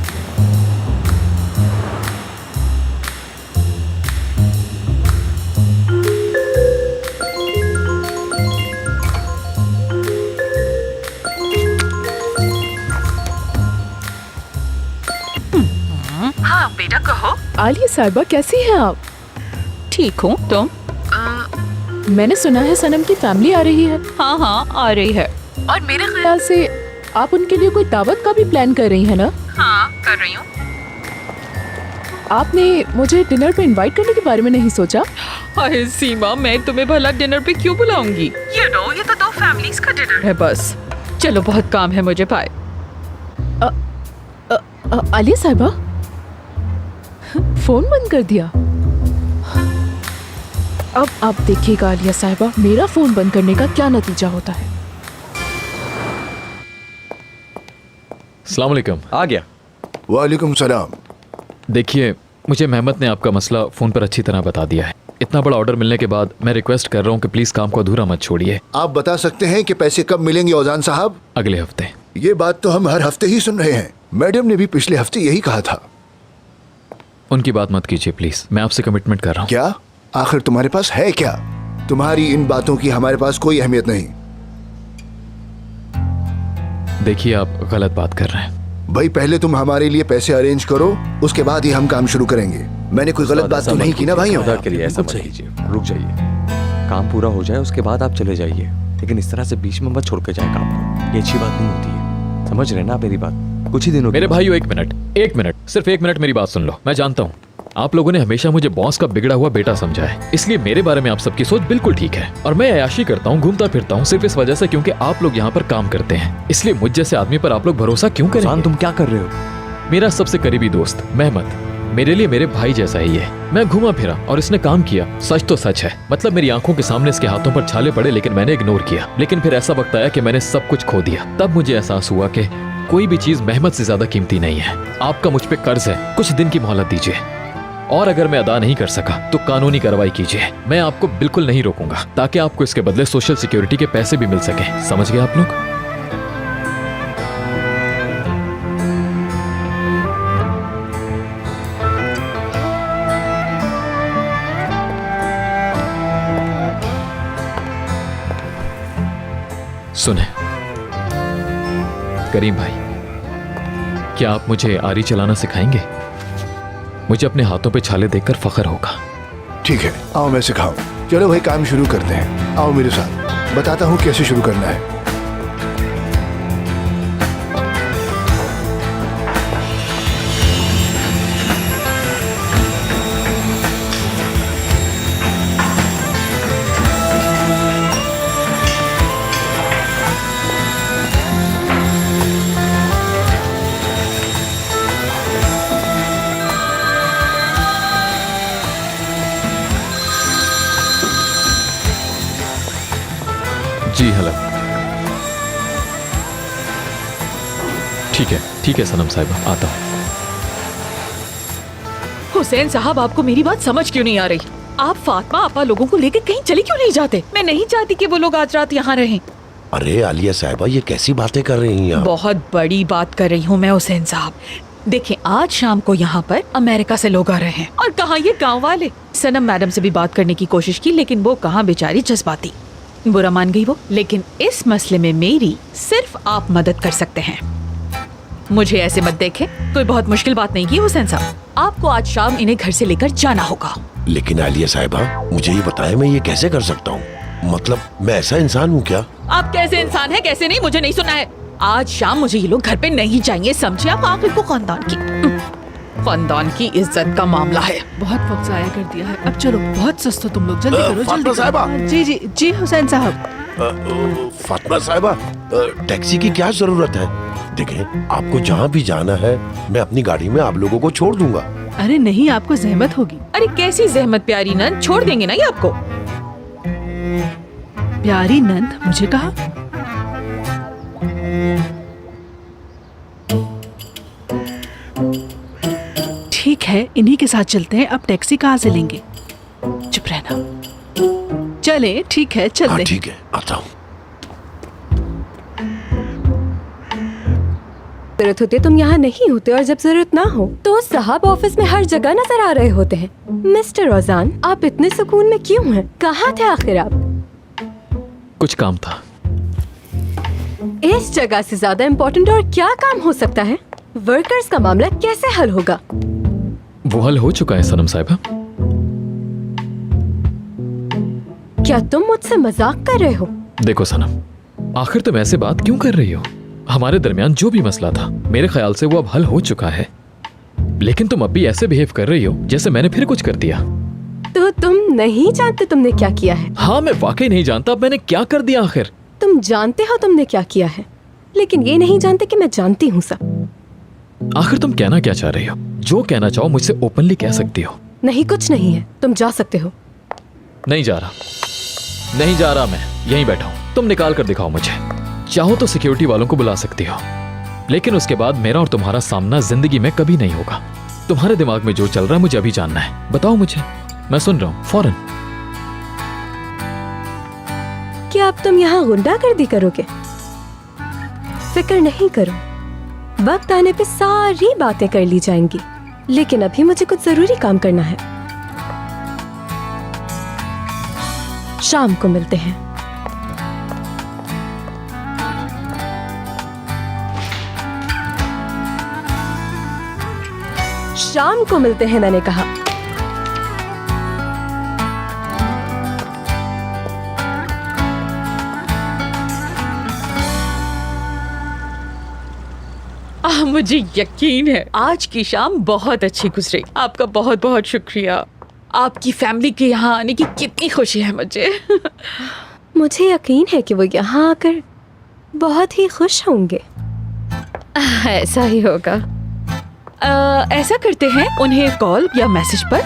हाँ बेटा कहो। आलिया साहिबा कैसी हैं आप? ठीक हूँ, तुम? मैंने सुना है सनम की फैमिली आ रही है। हाँ आ रही है। और मेरे ख्याल से आप उनके लिए कोई दावत का भी प्लान कर रही हैं ना? हाँ कर रही हूँ। आपने मुझे डिनर पे इनवाइट करने के बारे में नहीं सोचा? अरे सीमा, मैं तुम्हें भला डिनर पे क्यों बुलाऊंगी? ये तो 2 फैमिलीज का डिनर है बस। चलो बहुत काम है मुझे, बाय। आलिया साहिबा, फोन बंद कर दिया। अब आप देखिएगा आलिया साहिबा, मेरा फोन बंद करने का क्या नतीजा होता है। अस्सलाम वालेकुम। आ गया। वालेकुम सलाम। देखिए, मुझे मेहमत ने आपका मसला फ़ोन पर अच्छी तरह बता दिया है। इतना बड़ा ऑर्डर मिलने के बाद मैं रिक्वेस्ट कर रहा हूँ कि प्लीज़ काम को अधूरा मत छोड़िए। आप बता सकते हैं कि पैसे कब मिलेंगे औजान साहब? अगले हफ्ते। ये बात तो हम हर हफ्ते ही सुन रहे हैं। मैडम ने भी पिछले हफ्ते यही कहा था। उनकी बात मत कीजिए प्लीज़, मैं आपसे कमिटमेंट कर रहा हूँ। क्या? आखिर तुम्हारे पास है क्या? तुम्हारी इन बातों की हमारे पास कोई अहमियत नहीं। देखिए, आप गलत बात कर रहे हैं। भाई पहले तुम हमारे लिए पैसे अरेंज करो, उसके बाद ही हम काम शुरू करेंगे। मैंने कोई गलत बात तो नहीं की ना भाइयों? खुदा के लिए ऐसा मत कीजिए। रुक जाइए, काम पूरा हो जाए उसके बाद आप चले जाइए, लेकिन इस तरह से बीच में मत छोड़ के जाए काम को। ये अच्छी बात नहीं होती है। समझ रहे ना आप मेरी बात? कुछ ही दिनों मेरे भाइयों, 1 मिनट, सिर्फ 1 मिनट मेरी बात सुन लो। मैं जानता हूँ आप लोगों ने हमेशा मुझे बॉस का बिगड़ा हुआ बेटा समझा है, इसलिए मेरे बारे में आप सबकी सोच बिल्कुल ठीक है। और मैं अयाशी करता हूँ, घूमता फिरता हूँ सिर्फ इस वजह से क्योंकि आप लोग यहाँ पर काम करते हैं। इसलिए मुझ जैसे आदमी पर आप लोग भरोसा क्यों करें? तुम क्या कर रहे हो? मेरा सबसे करीबी दोस्त मेहमत, मेरे लिए मेरे भाई जैसा ही है। मैं घूमा फिरा और इसने काम किया। सच तो सच है, मतलब मेरी आंखों के सामने इसके हाथों पर छाले पड़े, लेकिन मैंने इग्नोर किया। लेकिन फिर ऐसा वक्त आया कि मैंने सब कुछ खो दिया। तब मुझे एहसास हुआ कि कोई भी चीज मेहमत से ज्यादा कीमती नहीं है। आपका मुझ पे कर्ज है, कुछ दिन की मोहलत दीजिए, और अगर मैं अदा नहीं कर सका तो कानूनी कार्रवाई कीजिए। मैं आपको बिल्कुल नहीं रोकूंगा, ताकि आपको इसके बदले सोशल सिक्योरिटी के पैसे भी मिल सके। समझ गए आप लोग? सुने करीम भाई, क्या आप मुझे आरी चलाना सिखाएंगे? मुझे अपने हाथों पे छाले देखकर फख्र होगा। ठीक है, आओ मैं सिखाऊं। चलो भाई काम शुरू करते हैं। आओ मेरे साथ, बताता हूँ कैसे शुरू करना है। जी हेलो। ठीक है सनम साहिबा, आता हूँ। हुसैन साहब, आपको मेरी बात समझ क्यों नहीं आ रही? आप फातिमा आपा लोगों को लेकर कहीं चले क्यों नहीं जाते? मैं नहीं चाहती कि वो लोग आज रात यहाँ रहें। अरे आलिया साहिबा, ये कैसी बातें कर रही हैं? बहुत बड़ी बात कर रही हूँ मैं हुसैन साहब। देखें, आज शाम को यहाँ पर अमेरिका से लोग आ रहे हैं, और कहाँ ये गांव वाले। सनम मैडम से भी बात करने की कोशिश की, लेकिन वो कहाँ बेचारी जज्बाती, बुरा मान गई वो। लेकिन इस मसले में मेरी सिर्फ आप मदद कर सकते हैं। मुझे ऐसे मत देखें, कोई बहुत मुश्किल बात नहीं की हुसैन साहब। आपको आज शाम इन्हें घर से लेकर जाना होगा। लेकिन आलिया साहिबा, मुझे ये बताएं, मैं ये कैसे कर सकता हूँ? मतलब मैं ऐसा इंसान हूँ क्या? आप कैसे इंसान हैं कैसे नहीं, मुझे नहीं सुना है। आज शाम मुझे ये लोग घर पे नहीं चाहिए, समझे आप? आखिर को खानदान की इज्जत का मामला है। बहुत वक्त जाया कर दिया है, अब चलो, बहुत सुस्त हो तुम लोग, जल्दी करो, फातिमा जल्दी साहिबा। करो। जी जी जी हुसैन साहब। फातिमा साहिबा, टैक्सी की क्या जरूरत है? देखें, आपको जहाँ भी जाना है मैं अपनी गाड़ी में आप लोगों को छोड़ दूंगा। अरे नहीं, आपको जहमत होगी। अरे कैसी जहमत प्यारी नंद, छोड़ देंगे ना ये आपको। प्यारी नंद मुझे कहा? ठीक है, इन्हीं के साथ चलते हैं। अब टैक्सी कहाँ से लेंगे? चुप रहना। चले, ठीक है, चलते हैं। ठीक है, आता हूँ। जरूरत होती तुम यहाँ नहीं होते, और जब जरूरत ना हो तो साहब ऑफिस में हर जगह नजर आ रहे होते हैं। मिस्टर रोजान, आप इतने सुकून में क्यों हैं? कहाँ थे आखिर आप? कुछ काम था। इस जगह से ज्यादा इम्पोर्टेंट और क्या काम हो सकता है? वर्कर्स का मामला कैसे हल होगा? वो हल हो चुका है सनम साहिबा। क्या तुम मुझसे मजाक कर रहे हो? देखो सनम, आखिर तुम ऐसे बात क्यों कर रही हो? हमारे दरमियान जो भी मसला था, मेरे ख्याल से वो अब हल हो चुका है। लेकिन तुम अब भी ऐसे बिहेव कर रही हो जैसे मैंने फिर कुछ कर दिया। तो तुम नहीं जानते तुमने क्या किया है? हाँ, मैं वाकई नहीं जानता अब मैंने क्या कर दिया आखिर। तुम जानते हो तुमने क्या किया है, लेकिन ये नहीं जानते कि मैं जानती हूँ सब। आखिर तुम कहना क्या चाह रही हो? जो कहना चाहो मुझसे ओपनली कह सकती हो। नहीं, कुछ नहीं है, तुम जा सकते हो। नहीं जा रहा, नहीं जा रहा, मैं यहीं बैठा हूँ। तुम निकाल कर दिखाओ मुझे। चाहो तो सिक्योरिटी वालों को बुला सकती हो, लेकिन उसके बाद मेरा और तुम्हारा सामना जिंदगी में कभी नहीं होगा। तुम्हारे दिमाग में जो चल रहा है मुझे अभी जानना है। बताओ मुझे, मैं सुन रहा हूँ फौरन। क्या अब तुम यहाँ गुंडागर्दी करोगे? फिक्र नहीं करो, वक्त आने पे सारी बातें कर ली जाएंगी। लेकिन अभी मुझे कुछ जरूरी काम करना है। शाम को मिलते हैं। शाम को मिलते हैं, मैंने कहा। मुझे यकीन है आज की शाम बहुत अच्छी गुजरी। आपका बहुत बहुत शुक्रिया। आपकी फैमिली के यहाँ आने की कितनी खुशी है मुझे। मुझे यकीन है कि वो यहाँ आकर बहुत ही खुश होंगे। ऐसा ही होगा। ऐसा करते हैं, उन्हें कॉल या मैसेज पर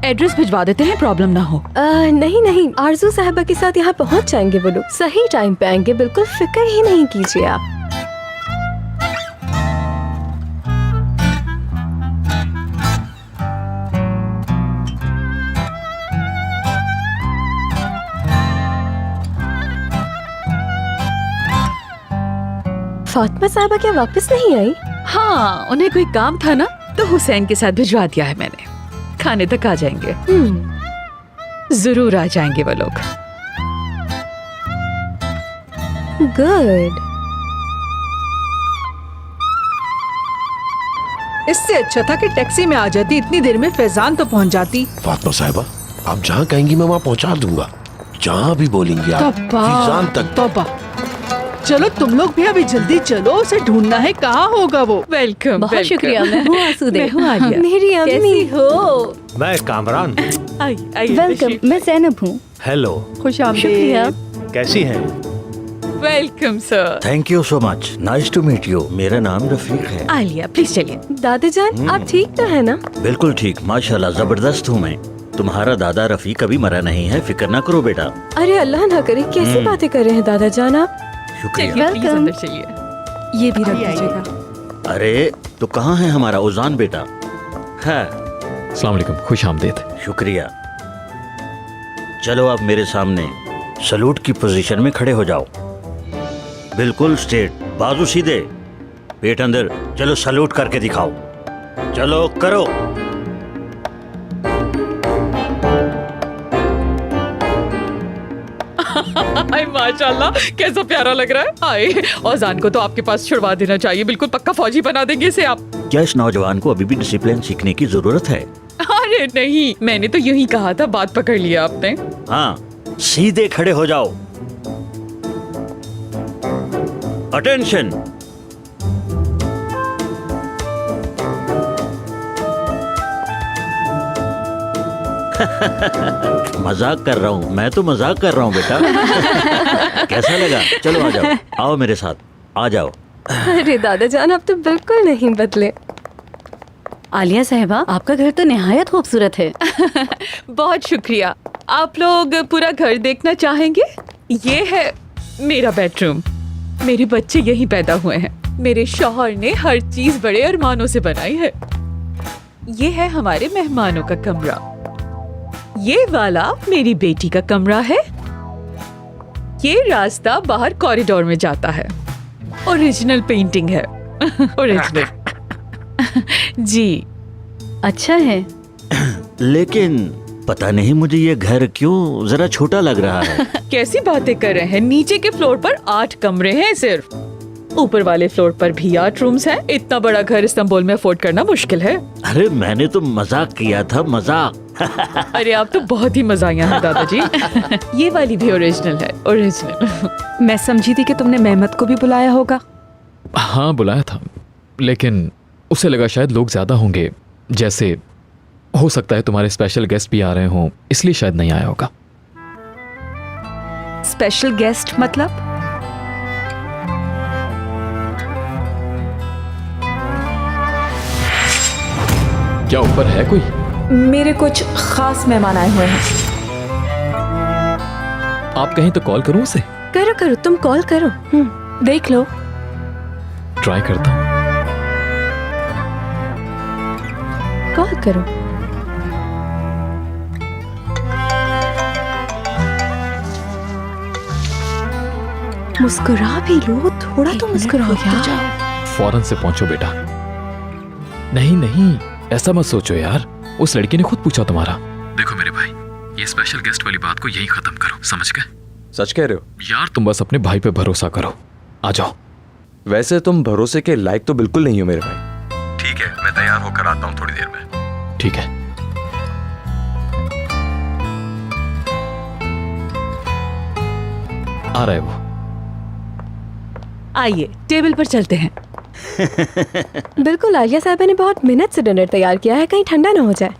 एड्रेस भिजवा देते हैं, प्रॉब्लम ना हो। नहीं नहीं, आरजू साहिबा के साथ यहाँ पहुँच जाएंगे वो लोग। सही टाइम पे आएंगे, बिल्कुल फिक्र ही नहीं कीजिए आप। फातिमा साहिबा क्या वापस नहीं आई? हाँ, उन्हें कोई काम था ना, तो हुसैन के साथ भिजवा दिया है मैंने। खाने तक आ जाएंगे। जरूर आ जाएंगे वो लोग। गुड। इससे अच्छा था कि टैक्सी में आ जाती, इतनी देर में फैजान तो पहुंच जाती। फातिमा साहिबा, आप जहाँ कहेंगी मैं वहाँ पहुँचा दूंगा। जहाँ भी बोलेंगी आप, फैजान तक। तौबा। चलो तुम लोग भी अभी जल्दी चलो, उसे ढूंढना है, कहाँ होगा वो। वेलकम। बहुत शुक्रिया। मैं हूँ आसूदे। मैं हूँ आलिया। मेरी अम्मी हो। मैं कामरान। वेलकम, मैं ज़ैनब हूँ। हेलो। खुश शुक्रिया। कैसी हैं? Welcome sir. Thank you so much, nice to meet you. मेरा नाम रफीक है। आलिया, प्लीज चलिए। दादा जान, आप ठीक तो है ना? बिल्कुल ठीक, माशाल्लाह, जबरदस्त हूँ मैं। तुम्हारा दादा रफी कभी मरा नहीं है, फिक्र ना करो बेटा। अरे अल्लाह ना करे, कैसी बातें कर रहे हैं दादाजान आप। शुक्रिया। प्लीज अंदर चलिए। ये भी रख दीजिएगा। अरे तो कहाँ है हमारा उजान बेटा? है। अस्सलाम वालेकुम, खुश आमदीद। शुक्रिया। चलो आप मेरे सामने सलूट की पोजीशन में खड़े हो जाओ, बिल्कुल स्ट्रेट, बाजू सीधे, पेट अंदर। चलो सलूट करके दिखाओ, चलो करो। हाय माशाल्लाह, कैसा प्यारा लग रहा है। हाय, औजान को तो आपके पास छुड़वा देना चाहिए, बिल्कुल पक्का फौजी बना देंगे इसे आप। क्या इस नौजवान को अभी भी डिसिप्लिन सीखने की जरूरत है? अरे नहीं, मैंने तो यूं ही कहा था, बात पकड़ लिया आपने। हाँ, सीधे खड़े हो जाओ। अटेंशन। मजाक कर रहा हूँ, मैं तो मजाक कर रहा हूँ बेटा। कैसा लगा? चलो आ जाओ, आओ मेरे साथ, आ जाओ। अरे दादाजान आप तो बिल्कुल नहीं बदले। आलिया साहिबा, आपका घर तो निहायत खूबसूरत है। बहुत शुक्रिया। आप लोग पूरा घर देखना चाहेंगे? ये है मेरा बेडरूम, मेरे बच्चे यहीं पैदा हुए हैं, मेरे शौहर ने हर चीज बड़े अरमानों से बनाई है। ये है हमारे मेहमानों का कमरा, ये वाला मेरी बेटी का कमरा है, ये रास्ता बाहर कॉरिडोर में जाता है, ओरिजिनल पेंटिंग है। ओरिजिनल। जी। अच्छा है। लेकिन पता नहीं मुझे ये घर क्यों जरा छोटा लग रहा है। कैसी बातें कर रहे हैं, नीचे के फ्लोर पर 8 कमरे हैं सिर्फ, ऊपर वाले फ्लोर पर भी 8 रूम्स हैं। इतना बड़ा घर इस्तांबुल में अफोर्ड करना मुश्किल है। अरे मैंने तो मजाक किया था, मजाक। अरे आप तो बहुत ही मजाइया हैं दादाजी। ये वाली भी ओरिजिनल है, ओरिजिनल। मैं समझी थी कि तुमने मेहमत को भी बुलाया होगा। हाँ बुलाया था, लेकिन उसे लगा शायद लोग ज्यादा होंगे, जैसे हो सकता है तुम्हारे स्पेशल गेस्ट भी आ रहे हों, इसलिए शायद नहीं आया होगा। स्पेशल गेस्ट मतलब? क्या ऊपर है कोई? मेरे कुछ खास मेहमान आए हुए हैं। आप कहीं तो कॉल करूं उसे? करो करो, तुम कॉल करो। देख लो। ट्राई करता हूं। कॉल करो। मुस्कुरा भी लो, थोड़ा तो मुस्कुराओ यार। फौरन से पहुंचो बेटा। नहीं नहीं, ऐसा मत सोचो यार, उस लड़की ने खुद पूछा तुम्हारा। देखो मेरे भाई, ये स्पेशल गेस्ट वाली बात को यहीं खत्म करो, समझ गए? सच कह रहे हो यार? तुम बस अपने भाई पे भरोसा करो, आ जाओ। वैसे तुम भरोसे के लायक तो बिल्कुल नहीं हो मेरे भाई। ठीक है, मैं तैयार होकर आता हूँ थोड़ी देर में। ठीक है। आ रहा है वो। आइए टेबल पर चलते हैं। बिल्कुल, आलिया साहबा ने बहुत मेहनत से डिनर तैयार किया है, कहीं ठंडा ना हो जाए।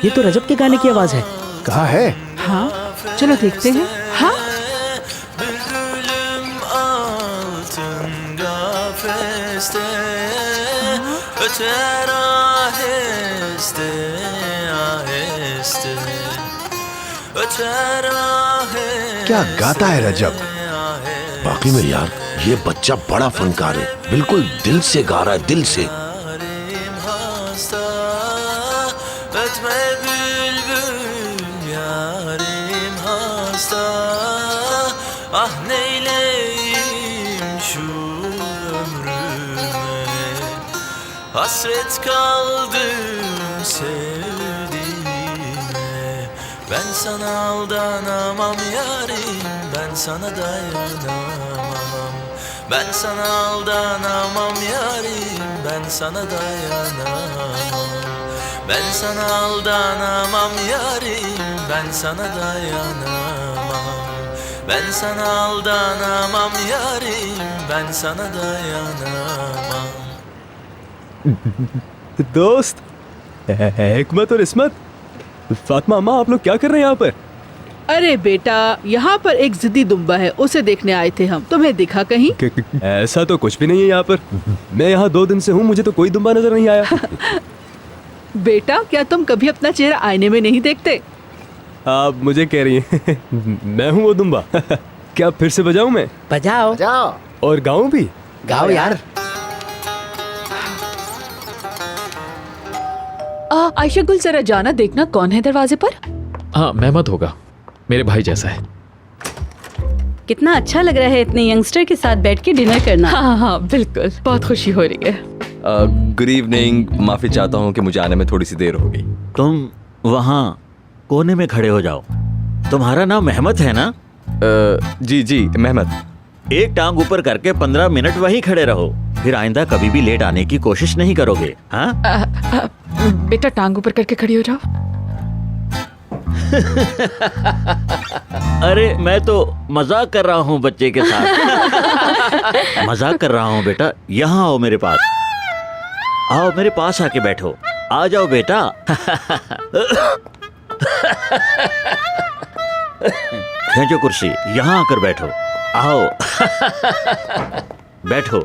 ये तो रजब के गाने की आवाज है। कहाँ है? हाँ, चलो देखते हैं। हाँ, क्या गाता है रजब। बाकी में यार, ये बच्चा बड़ा फनकार है, बिल्कुल दिल से गा रहा है, दिल से। Hasret kaldım sevdiğime. Ben sana aldanamam yarim, ben sana dayanamam. Ben sana aldanamam yarim, ben sana dayanamam. Ben sana aldanamam yarim, ben sana dayanamam. Ben sana aldanamam yarim, ben sana dayanamam. दोस्त, हिकमत और इस्मत, फातिमा अम्मा, आप लोग क्या कर रहे हैं यहाँ पर? अरे बेटा, यहाँ पर एक जिद्दी दुम्बा है, उसे देखने आए थे हम। तुम्हें दिखा कहीं? ऐसा तो कुछ भी नहीं है यहाँ पर। मैं यहाँ 2 दिन से हूँ, मुझे तो कोई दुम्बा नजर नहीं आया। बेटा, क्या तुम कभी अपना चेहरा आईने में नहीं देखते? आप मुझे कह रही हैं मैं हूँ वो दुम्बा। क्या फिर से बजाऊं मैं? बजाओ जाओ। और गाऊं भी? गाओ यार। आयशा गुल, जरा जाना देखना कौन है दरवाजे पर। हाँ, मेहमद होगा, मेरे भाई जैसा है। कितना अच्छा लग रहा है इतने यंगस्टर के साथ बैठ के डिनर करना। हाँ हाँ बिल्कुल, बहुत खुशी हो रही है। गुड इवनिंग, माफी चाहता हूँ कि मुझे आने में थोड़ी सी देर हो गई। तुम वहाँ कोने में खड़े हो जाओ। तुम्हारा नाम मेहमद है ना? जी जी, मेहमद। एक टांग ऊपर करके 15 मिनट वहीं खड़े रहो, फिर आइंदा कभी भी लेट आने की कोशिश नहीं करोगे। हाँ? बेटा टांग ऊपर करके खड़ी हो जाओ। अरे मैं तो मजाक कर रहा हूँ बच्चे के साथ। मजाक कर रहा हूँ बेटा, यहाँ आओ मेरे पास। आओ मेरे पास आके बैठो। आ जाओ बेटा। खींचो कुर्सी, यहाँ आकर बैठो। आओ। बैठो।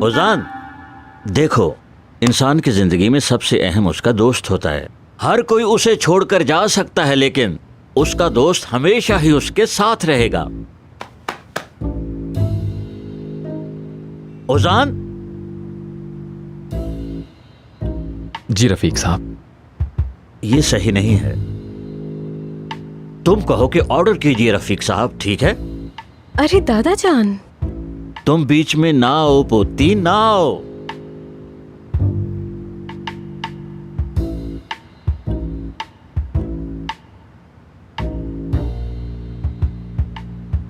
ओजान, देखो, इंसान की जिंदगी में सबसे अहम उसका दोस्त होता है। हर कोई उसे छोड़कर जा सकता है, लेकिन उसका दोस्त हमेशा ही उसके साथ रहेगा। ओजान। जी रफीक साहब। ये सही नहीं है। तुम कहो कि ऑर्डर कीजिए रफीक साहब, ठीक है? अरे दादा जान, तुम बीच में ना आओ पोती, ना आओ।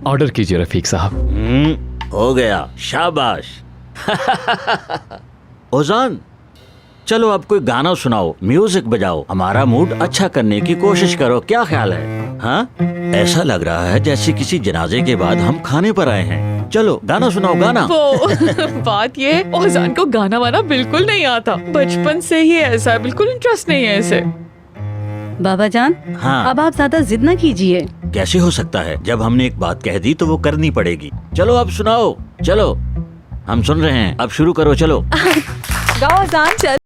ऑर्डर कीजिए रफीक साहब। हो गया, शाबाश। ओजान, चलो अब कोई गाना सुनाओ, म्यूजिक बजाओ, हमारा मूड अच्छा करने की कोशिश करो। क्या ख्याल है? हाँ, ऐसा लग रहा है जैसे किसी जनाजे के बाद हम खाने पर आए हैं। चलो गाना सुनाओ, गाना। वो बात ये, ओजान को गाना वाना बिल्कुल नहीं आता, बचपन से ही ऐसा है, बिल्कुल इंटरेस्ट नहीं है इसे। बाबा जान, हाँ। अब आप ज्यादा जिद न कीजिए। कैसे हो सकता है? जब हमने एक बात कह दी तो वो करनी पड़ेगी। चलो अब सुनाओ, चलो हम सुन रहे हैं, अब शुरू करो, चलो। गाओ ओजान, चल।